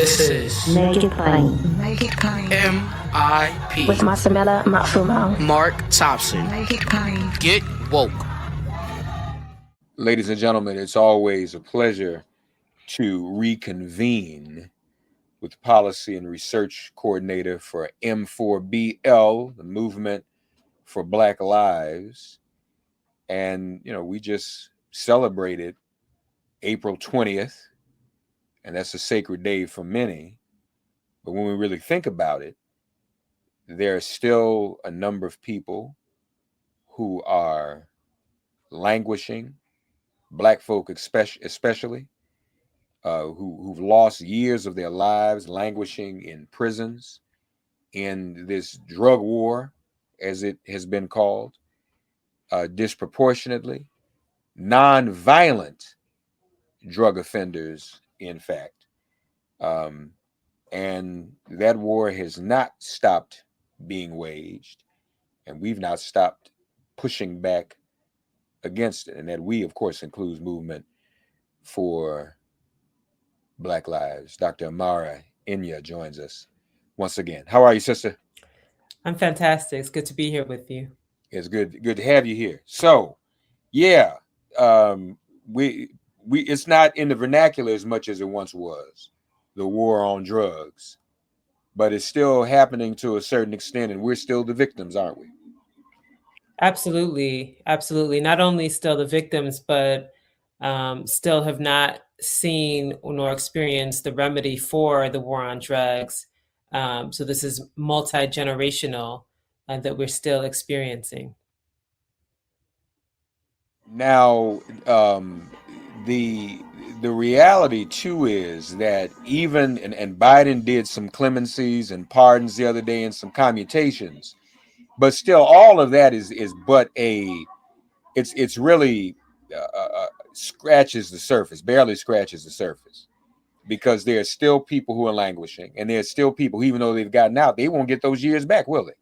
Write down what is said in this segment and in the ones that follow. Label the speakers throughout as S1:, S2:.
S1: This is
S2: Make It Plain.
S3: Make it plain.
S1: MIP
S2: With Masamela Matfumo.
S1: Mark Thompson.
S3: Make it plain.
S1: Get woke.
S4: Ladies and gentlemen, it's always a pleasure to reconvene with Policy and Research Coordinator for M4BL, the Movement for Black Lives. And, we just celebrated April 20th, and that's a sacred day for many. But when we really think about it, there are still a number of people who are languishing, Black folk especially, who've lost years of their lives languishing in prisons, in this drug war, as it has been called, disproportionately, non-violent drug offenders, in fact. And that war has not stopped being waged, and we've not stopped pushing back against it. And that we, of course, includes Movement for Black Lives. Dr. Amara Inya joins us once again. How are you, sister?
S5: I'm fantastic. It's good to be here with you.
S4: It's good to have you here. So, yeah, we it's not in the vernacular as much as it once was, the war on drugs, but it's still happening to a certain extent, and we're still the victims, aren't we?
S5: Absolutely. Not only still the victims, but still have not seen nor experienced the remedy for the war on drugs. So this is multi-generational that we're still experiencing.
S4: Now, the reality too is that even and Biden did some clemencies and pardons the other day and some commutations, but still all of that is but it's really scratches the surface, barely scratches the surface, because there are still people who are languishing, and there's still people who, even though they've gotten out, they won't get those years back, will they?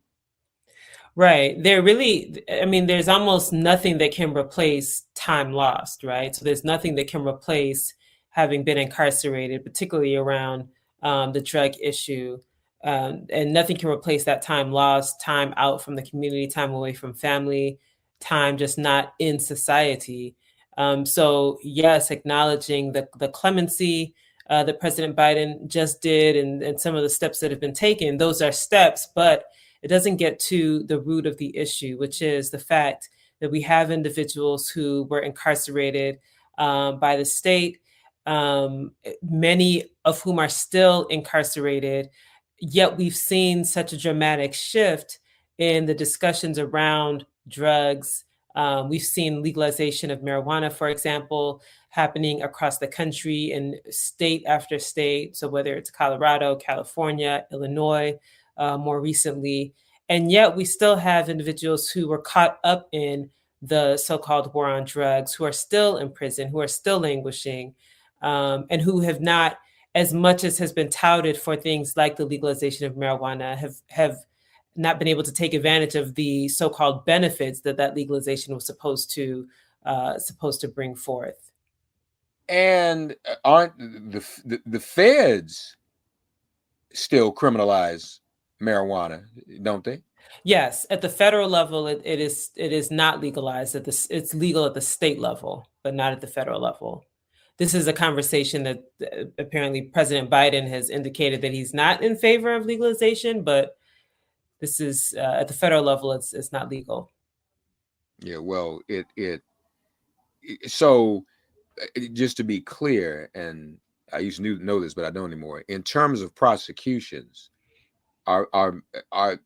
S5: Right. There's almost nothing that can replace time lost, right? So there's nothing that can replace having been incarcerated, particularly around the drug issue. And nothing can replace that time lost, time out from the community, time away from family, time just not in society. So yes, acknowledging the clemency that President Biden just did and some of the steps that have been taken, those are steps, but it doesn't get to the root of the issue, which is the fact that we have individuals who were incarcerated by the state, many of whom are still incarcerated, yet we've seen such a dramatic shift in the discussions around drugs. We've seen legalization of marijuana, for example, happening across the country in state after state. So whether it's Colorado, California, Illinois, more recently, and yet we still have individuals who were caught up in the so-called war on drugs, who are still in prison, who are still languishing, and who have not, as much as has been touted for things like the legalization of marijuana, have not been able to take advantage of the so-called benefits that legalization was supposed to bring forth.
S4: And aren't the feds still criminalize marijuana, don't they?
S5: Yes, at the federal level, it is not legalized. It's legal at the state level, but not at the federal level. This is a conversation that apparently President Biden has indicated that he's not in favor of legalization, but this is at the federal level, it's not legal.
S4: Yeah, well, so just to be clear, and I used to know this, but I don't anymore. In terms of prosecutions, are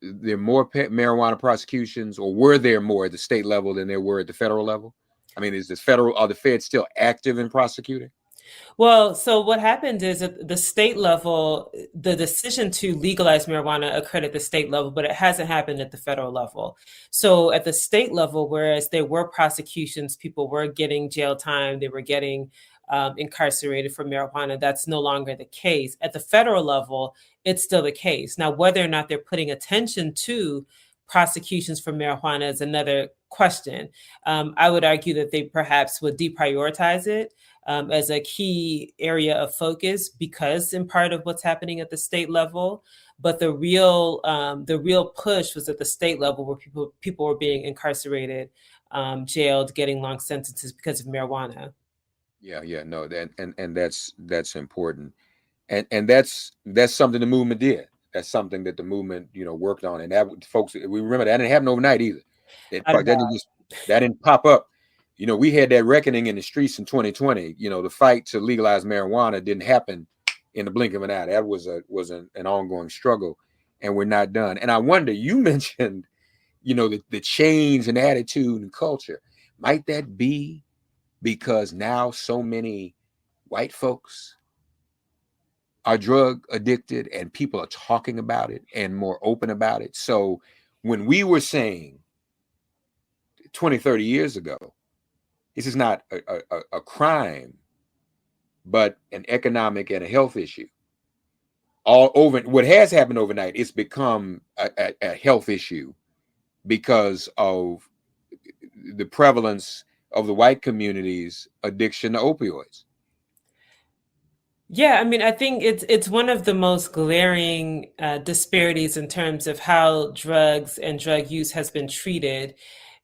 S4: there more marijuana prosecutions, or were there more at the state level than there were at the federal level? I mean, are the feds still active in prosecuting?
S5: Well, so what happened is at the state level, the decision to legalize marijuana occurred at the state level, but it hasn't happened at the federal level. So at the state level, whereas there were prosecutions, people were getting jail time, they were getting incarcerated for marijuana, that's no longer the case. At the federal level, it's still the case. Now, whether or not they're putting attention to prosecutions for marijuana is another question. I would argue that they perhaps would deprioritize it as a key area of focus because in part of what's happening at the state level. But the real push was at the state level where people were being incarcerated, jailed, getting long sentences because of marijuana.
S4: Yeah, no, and that's important, and that's something the movement did. That's something that the movement, worked on, and that folks, we remember that didn't happen overnight either. That didn't pop up. We had that reckoning in the streets in 2020. The fight to legalize marijuana didn't happen in the blink of an eye. That was an ongoing struggle, and we're not done. And I wonder, you mentioned, the change in attitude and culture. Might that be because now so many white folks are drug addicted and people are talking about it and more open about it? So when we were saying 20, 30 years ago, this is not a crime, but an economic and a health issue. All over, what has happened overnight, it's become a health issue because of the prevalence of the white community's addiction to opioids.
S5: Yeah, I mean, I think it's one of the most glaring disparities in terms of how drugs and drug use has been treated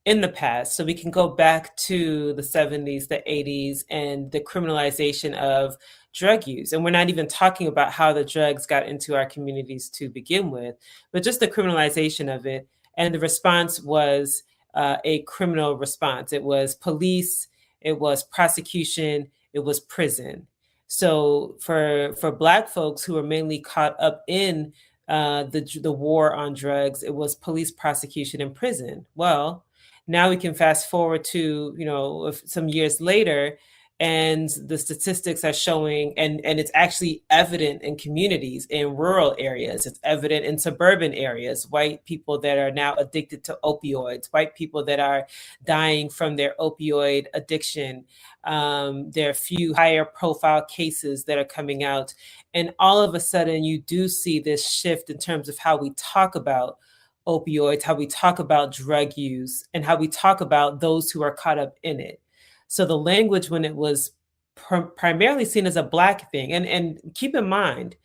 S5: in the past. So we can go back to the 70s, the 80s, and the criminalization of drug use. And we're not even talking about how the drugs got into our communities to begin with, but just the criminalization of it. And the response was a criminal response. It was police, it was prosecution, it was prison. So for Black folks who were mainly caught up in the war on drugs, it was police, prosecution, and prison. Well, now we can fast forward to, some years later, and the statistics are showing, and it's actually evident in communities, in rural areas. It's evident in suburban areas, white people that are now addicted to opioids, white people that are dying from their opioid addiction. There are a few higher profile cases that are coming out. And all of a sudden, you do see this shift in terms of how we talk about opioids, how we talk about drug use, and how we talk about those who are caught up in it. So the language, when it was primarily seen as a Black thing, and keep in mind,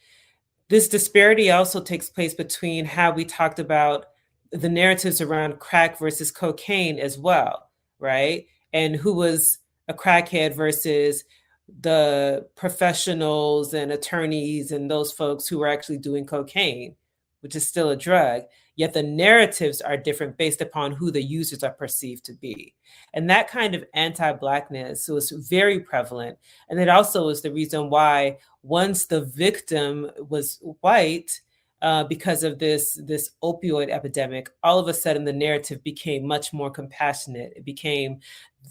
S5: this disparity also takes place between how we talked about the narratives around crack versus cocaine as well, right? And who was a crackhead versus the professionals and attorneys and those folks who were actually doing cocaine, which is still a drug. Yet the narratives are different based upon who the users are perceived to be. And that kind of anti-Blackness was very prevalent. And it also is the reason why once the victim was white, because of this opioid epidemic, all of a sudden the narrative became much more compassionate. It became,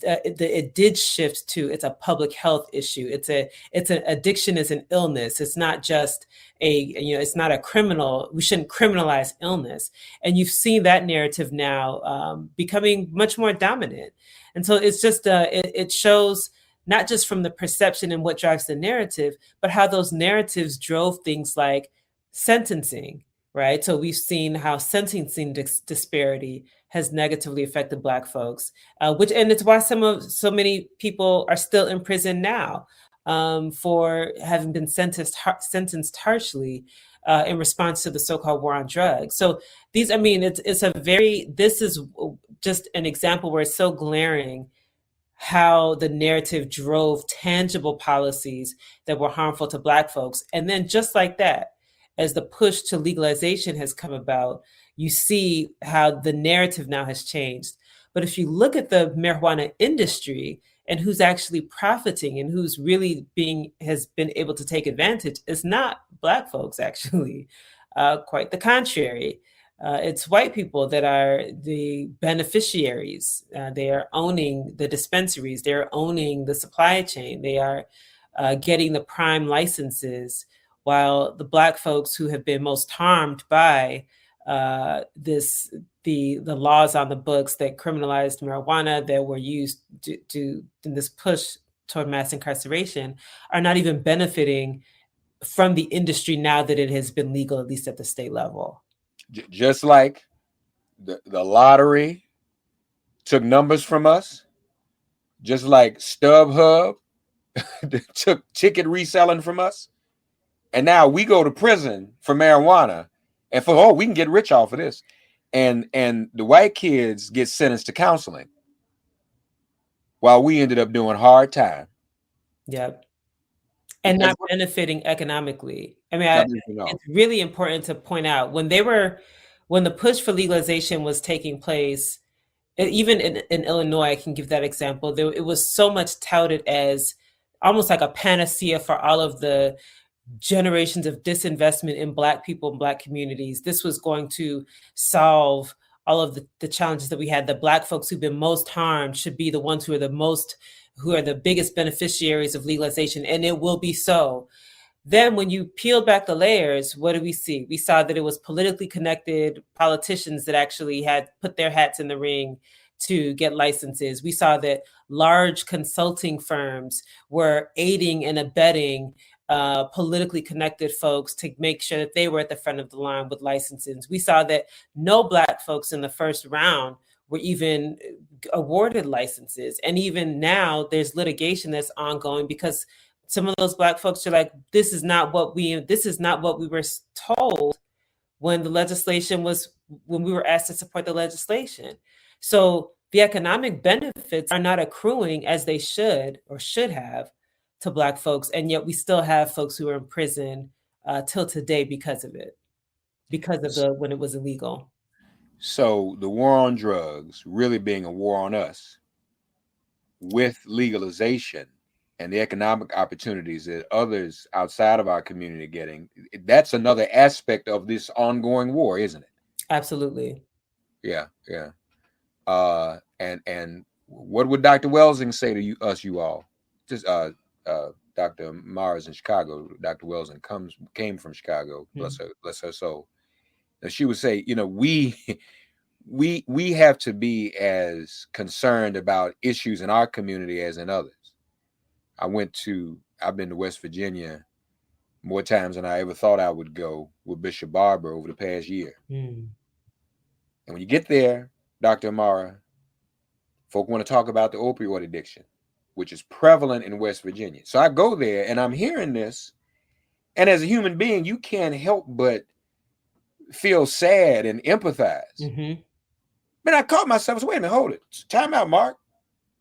S5: it did shift to, it's a public health issue. It's an addiction is an illness. It's not just it's not a criminal. We shouldn't criminalize illness. And you've seen that narrative now becoming much more dominant. And so it's just, it shows not just from the perception and what drives the narrative, but how those narratives drove things like sentencing, right? So we've seen how sentencing disparity has negatively affected Black folks, and it's why so many people are still in prison now for having been sentenced harshly in response to the so-called war on drugs. So this is just an example where it's so glaring how the narrative drove tangible policies that were harmful to Black folks. And then just like that, as the push to legalization has come about, you see how the narrative now has changed. But if you look at the marijuana industry and who's actually profiting and who's really has been able to take advantage, it's not Black folks, actually. Quite the contrary. It's white people that are the beneficiaries. They are owning the dispensaries. They're owning the supply chain. They are getting the prime licenses, while the Black folks who have been most harmed by the laws on the books that criminalized marijuana that were used to in this push toward mass incarceration are not even benefiting from the industry now that it has been legal, at least at the state level.
S4: Just like the lottery took numbers from us, just like StubHub took ticket reselling from us. And now we go to prison for marijuana and we can get rich off of this. And the white kids get sentenced to counseling while we ended up doing hard time.
S5: Yep. And not benefiting economically. I mean, it's really important to point out when the push for legalization was taking place, even in Illinois, I can give that example. It was so much touted as almost like a panacea for all of the generations of disinvestment in Black people and Black communities. This was going to solve all of the challenges that we had. The Black folks who've been most harmed should be the ones who are the biggest beneficiaries of legalization, and it will be so. Then when you peel back the layers, what do we see? We saw that it was politically connected politicians that actually had put their hats in the ring to get licenses. We saw that large consulting firms were aiding and abetting politically connected folks to make sure that they were at the front of the line with licenses. We saw that no Black folks in the first round were even awarded licenses. And even now there's litigation that's ongoing because some of those Black folks are like, this is not what we were told when we were asked to support the legislation. So the economic benefits are not accruing as they should or should have to Black folks. And yet we still have folks who are in prison till today because of it, because of when it was illegal.
S4: So the war on drugs really being a war on us with legalization and the economic opportunities that others outside of our community are getting, that's another aspect of this ongoing war, isn't it?
S5: Absolutely.
S4: Yeah. And what would Dr. Welsing say to you all? Just Dr. Mars in Chicago. Dr. Welsing came from Chicago. Bless her soul. And she would say, we have to be as concerned about issues in our community as in others. I've been to West Virginia more times than I ever thought I would go with Bishop Barber over the past year. And when you get there, Dr. Amara, folk want to talk about the opioid addiction, which is prevalent in West Virginia. So I go there and I'm hearing this. And as a human being, you can't help but feel sad and empathize. But I caught myself, wait a minute, hold it. Time out, Mark.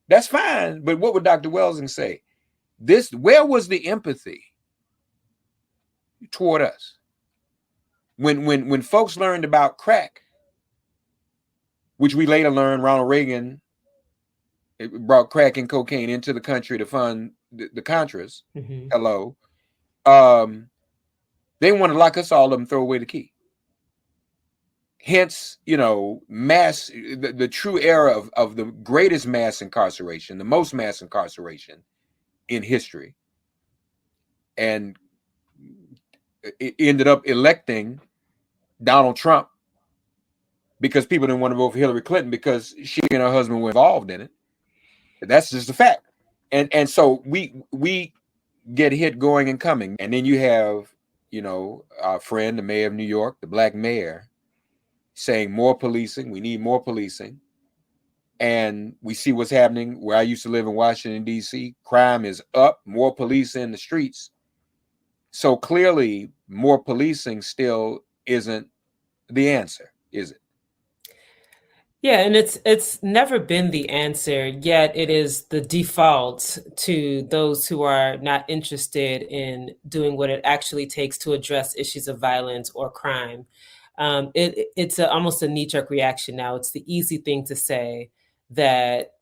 S4: That's fine. But what would Dr. Welsing say? Where was the empathy toward us? When folks learned about crack, which we later learned Ronald Reagan brought crack and cocaine into the country to fund the Contras. Hello. They want to lock us all up and throw away the key. Hence, mass, the true era of the greatest mass incarceration, the most mass incarceration in history. And it ended up electing Donald Trump because people didn't want to vote for Hillary Clinton because she and her husband were involved in it. That's just a fact. And so we get hit going and coming. And then you have, our friend, the mayor of New York, the Black mayor, saying more policing. We need more policing. And we see what's happening where I used to live in Washington, D.C. Crime is up, more police in the streets. So clearly, more policing still isn't the answer, is it?
S5: Yeah, and it's never been the answer, yet it is the default to those who are not interested in doing what it actually takes to address issues of violence or crime. It's almost a knee-jerk reaction now. It's the easy thing to say that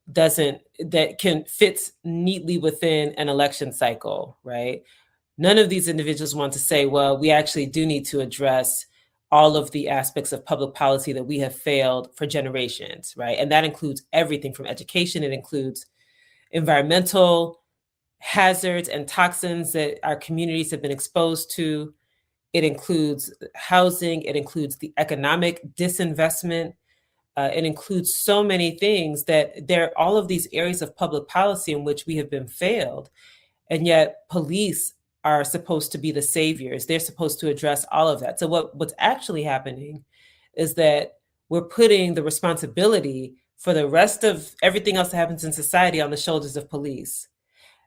S5: fits neatly within an election cycle, right? None of these individuals want to say, well, we actually do need to address all of the aspects of public policy that we have failed for generations, right? And that includes everything from education. It includes environmental hazards and toxins that our communities have been exposed to. It includes housing. It includes the economic disinvestment. It includes so many things that there are all of these areas of public policy in which we have been failed. And yet police are supposed to be the saviors. They're supposed to address all of that. So what's actually happening is that we're putting the responsibility for the rest of everything else that happens in society on the shoulders of police.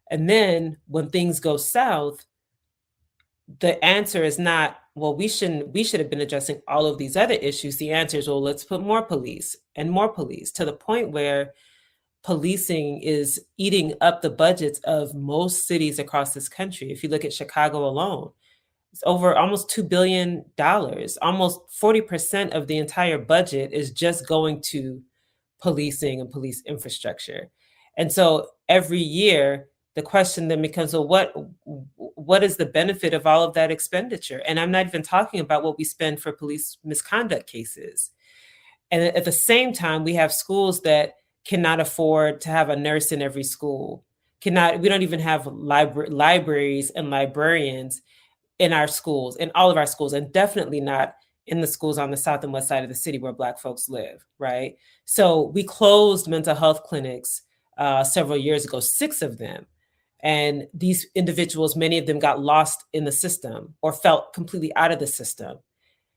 S5: And then when things go south, the answer is not, well, we should have been addressing all of these other issues. The answer is, well, let's put more police and more police, to the point where policing is eating up the budgets of most cities across this country. If you look at Chicago alone, it's over almost $2 billion. Almost 40% of the entire budget is just going to policing and police infrastructure. And so every year, the question then becomes, well, what is the benefit of all of that expenditure? And I'm not even talking about what we spend for police misconduct cases. And at the same time, we have schools that cannot afford to have a nurse in every school. We don't even have libraries and librarians in our schools, in all of our schools, and definitely not in the schools on the south and west side of the city where Black folks live, right? So we closed mental health clinics several years ago, 6 of them. And these individuals, many of them got lost in the system or felt completely out of the system.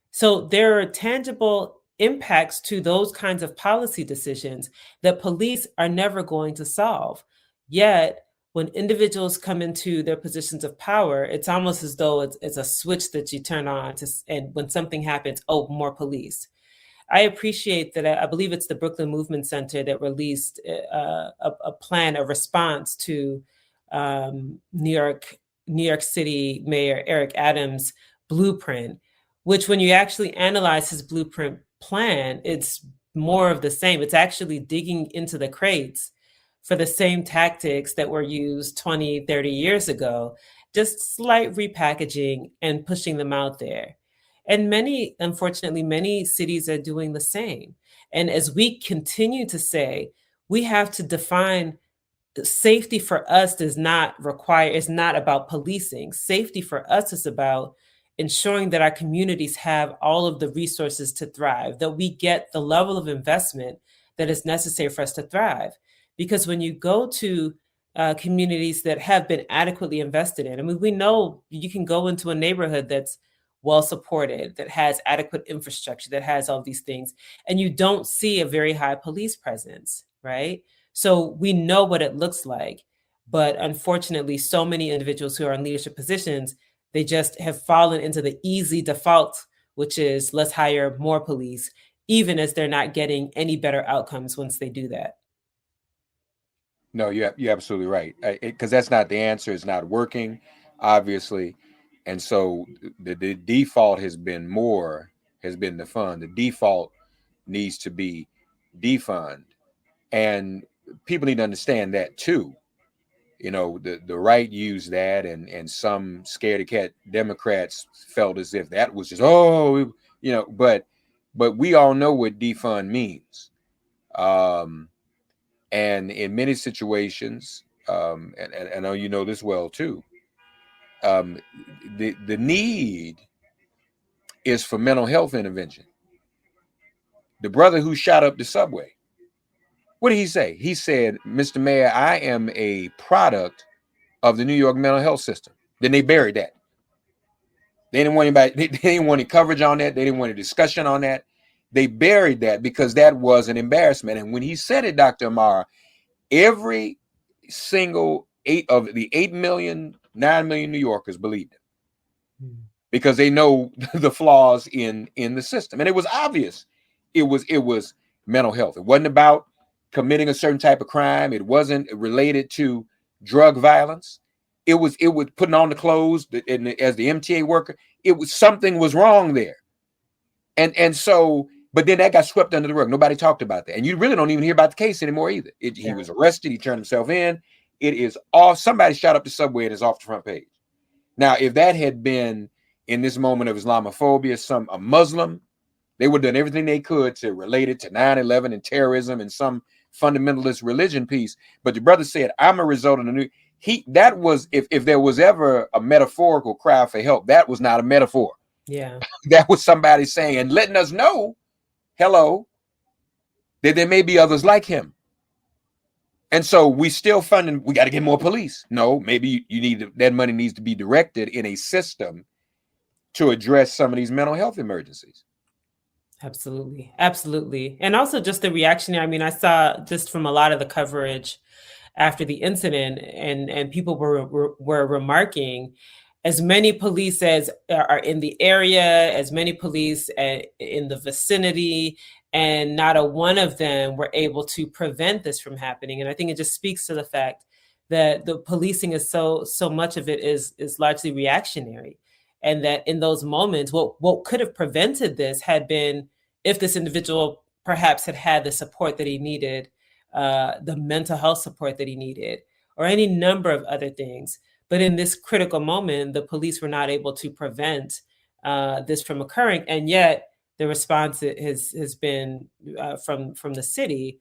S5: So there are tangible impacts to those kinds of policy decisions that police are never going to solve. Yet, when individuals come into their positions of power, it's almost as though it's a switch that you turn on, and when something happens, oh, more police. I appreciate that. I believe it's the Brooklyn Movement Center that released a plan, a response to New York City Mayor Eric Adams' blueprint, which, when you actually analyze his blueprint plan, it's more of the same. It's actually digging into the crates for the same tactics that were used 20, 30 years ago, just slight repackaging and pushing them out there. And unfortunately, many cities are doing the same. And as we continue to say, we have to define safety for us is not about policing. Safety for us is about ensuring that our communities have all of the resources to thrive, that we get the level of investment that is necessary for us to thrive. Because when you go to communities that have been adequately invested in, I mean, we know you can go into a neighborhood that's well supported, that has adequate infrastructure, that has all these things, and you don't see a very high police presence, right? So we know what it looks like. But unfortunately, so many individuals who are in leadership positions, they just have fallen into the easy default, which is let's hire more police, even as they're not getting any better outcomes once they do that.
S4: No, you're absolutely right. Because that's not the answer. It's not working, obviously. And so the default has been defund. The default needs to be defund. And people need to understand that too. You know, the right used that, and some scaredy cat Democrats felt as if that was just, but we all know what defund means. And in many situations, and I know you know this well too, the need is for mental health intervention. The brother who shot up the subway, what did he say? He said, "Mr. Mayor, I am a product of the New York mental health system." Then they buried that. They didn't want anybody, they didn't want any coverage on that. They didn't want a discussion on that. They buried that because that was an embarrassment. And when he said it, Dr. Amara, every single 8 million, 9 million New Yorkers believed it because they know the flaws in the system. And it was obvious. It was mental health. It wasn't about committing a certain type of crime. It wasn't related to drug violence. It was putting on the clothes, and as the MTA worker, something was wrong there. And so, but then that got swept under the rug. Nobody talked about that. And you really don't even hear about the case anymore either. He was arrested. He turned himself in. It is off. Somebody shot up the subway and it's off the front page. Now, if that had been in this moment of Islamophobia, a Muslim, they would have done everything they could to relate it to 9/11 and terrorism and some fundamentalist religion piece. But the brother said, I'm a result of the new. That was, if there was ever a metaphorical cry for help, that was not a metaphor.
S5: Yeah.
S4: That was somebody saying and letting us know, hello, that there may be others like him. And so we still funding, we got to get more police. No, maybe that money needs to be directed in a system to address some of these mental health emergencies.
S5: Absolutely. Absolutely. And also just the reaction. I mean, I saw just from a lot of the coverage after the incident, and people were remarking, as many police as are in the area, as many police in the vicinity, and not a one of them were able to prevent this from happening. And I think it just speaks to the fact that the policing is so much of it is largely reactionary, and that in those moments, what could have prevented this had been if this individual perhaps had the support that he needed, the mental health support that he needed, or any number of other things. But in this critical moment, the police were not able to prevent this from occurring, and yet the response has been from the city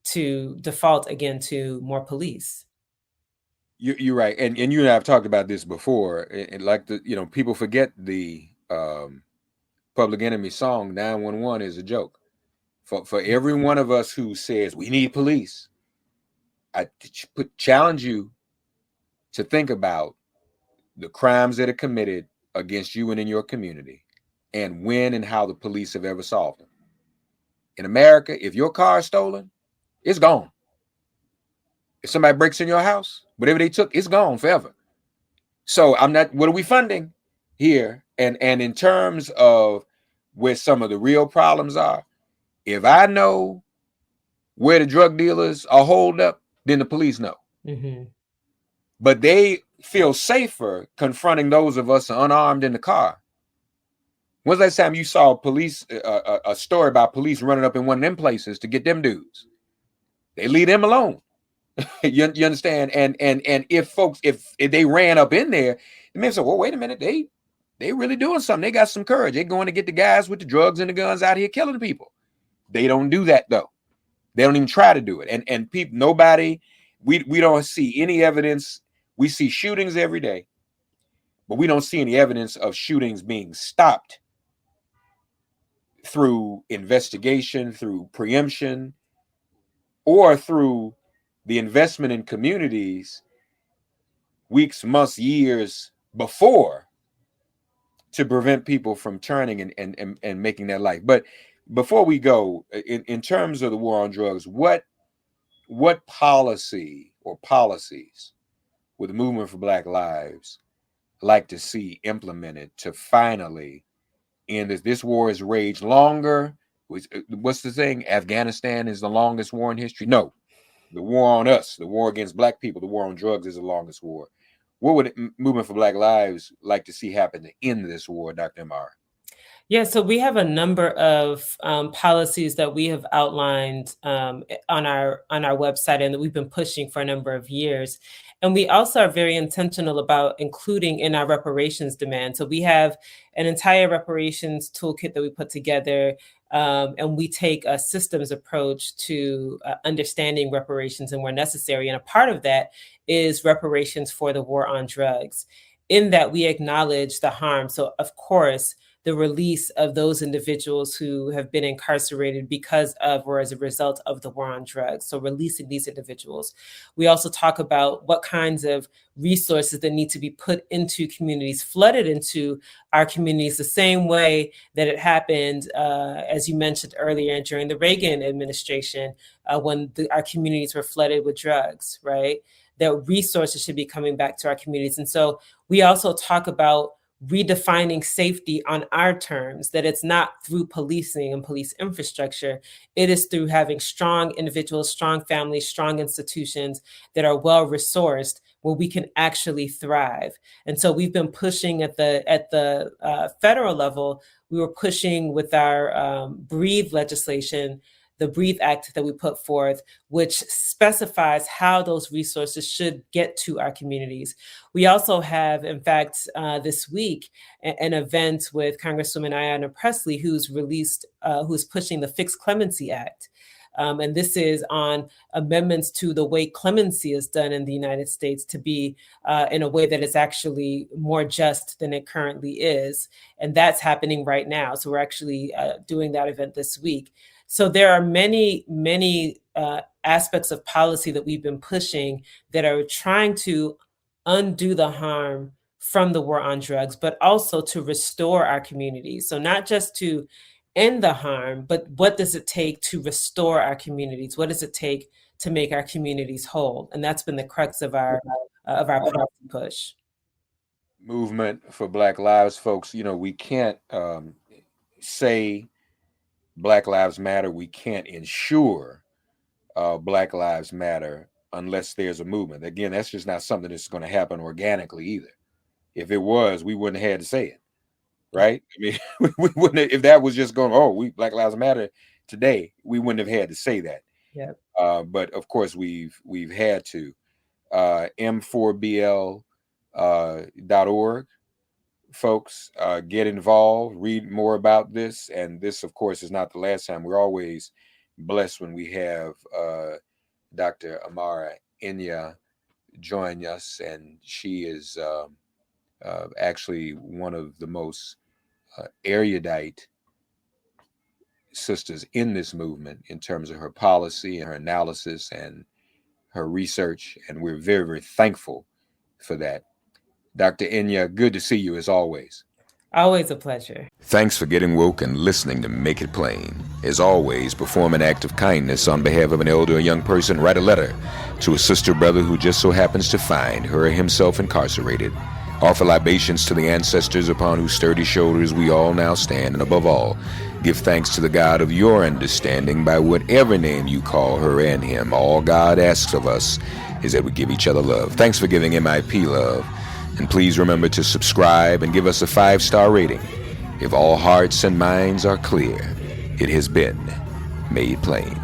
S5: to default again to more police.
S4: You're right, and you and I have talked about this before. And like people forget the Public Enemy song "911" is a joke. For every one of us who says we need police, I challenge you to think about the crimes that are committed against you and in your community, and when and how the police have ever solved them. In America, if your car is stolen, it's gone. If somebody breaks in your house, whatever they took, it's gone forever. So what are we funding here? And in terms of where some of the real problems are, if I know where the drug dealers are holed up, then the police know.
S5: Mm-hmm.
S4: But they feel safer confronting those of us unarmed in the car. When's the last time you saw police, a story about police running up in one of them places to get them dudes? They leave them alone. you understand? And if they ran up in there, the men say, well, wait a minute, they really doing something. They got some courage. They're going to get the guys with the drugs and the guns out here killing people. They don't do that though. They don't even try to do it. And people, nobody, we don't see any evidence. We see shootings every day, but we don't see any evidence of shootings being stopped through investigation, through preemption, or through the investment in communities weeks, months, years before to prevent people from turning and making their life. But before we go, in terms of the war on drugs, what policy or policies would the Movement for Black Lives like to see implemented to finally end this? This war has raged longer. What's the saying? Afghanistan is the longest war in history. No, the war on us, the war against Black people, the war on drugs is the longest war. What would Movement for Black Lives like to see happen to end this war, Dr. Amara?
S5: Yeah, so we have a number of policies that we have outlined on our website and that we've been pushing for a number of years. And we also are very intentional about including in our reparations demand. So we have an entire reparations toolkit that we put together, and we take a systems approach to understanding reparations and where necessary. And a part of that is reparations for the war on drugs, in that we acknowledge the harm. So of course, the release of those individuals who have been incarcerated because of or as a result of the war on drugs. So releasing these individuals. We also talk about what kinds of resources that need to be put into communities, flooded into our communities, the same way that it happened, as you mentioned earlier, during the Reagan administration, when our communities were flooded with drugs, right? That resources should be coming back to our communities. And so we also talk about redefining safety on our terms, that it's not through policing and police infrastructure. It is through having strong individuals, strong families, strong institutions that are well resourced, where we can actually thrive. And so we've been pushing at the federal level. We were pushing with our BREATHE legislation, the BREATHE Act that we put forth, which specifies how those resources should get to our communities. We also have, in fact, this week, an event with Congresswoman Ayanna Pressley, who's pushing the Fixed Clemency Act. And this is on amendments to the way clemency is done in the United States to be in a way that is actually more just than it currently is. And that's happening right now. So we're actually doing that event this week. So there are many, many aspects of policy that we've been pushing that are trying to undo the harm from the war on drugs, but also to restore our communities. So not just to end the harm, but what does it take to restore our communities? What does it take to make our communities whole? And that's been the crux of our policy push.
S4: Movement for Black Lives, folks. We can't say Black Lives Matter. We can't ensure Black Lives Matter unless there's a movement. Again, that's just not something that's going to happen organically either. If it was, we wouldn't have had to say it, right? I mean, we wouldn't have, if that was just going, we Black Lives Matter today, we wouldn't have had to say that.
S5: Yeah.
S4: But of course, we've had to. M4BL.org, folks, get involved, read more about this. And this, of course, is not the last time. We're always blessed when we have Dr. Amara Inya join us, and she is actually one of the most erudite sisters in this movement in terms of her policy and her analysis and her research, and we're very, very thankful for that. Dr. Inya, good to see you as always.
S5: Always a pleasure.
S4: Thanks for getting woke and listening to Make It Plain. As always, perform an act of kindness on behalf of an elder or young person. Write a letter to a sister or brother who just so happens to find her or himself incarcerated. Offer libations to the ancestors upon whose sturdy shoulders we all now stand. And above all, give thanks to the God of your understanding by whatever name you call her and him. All God asks of us is that we give each other love. Thanks for giving MIP love. And please remember to subscribe and give us a 5-star rating. If all hearts and minds are clear, it has been made plain.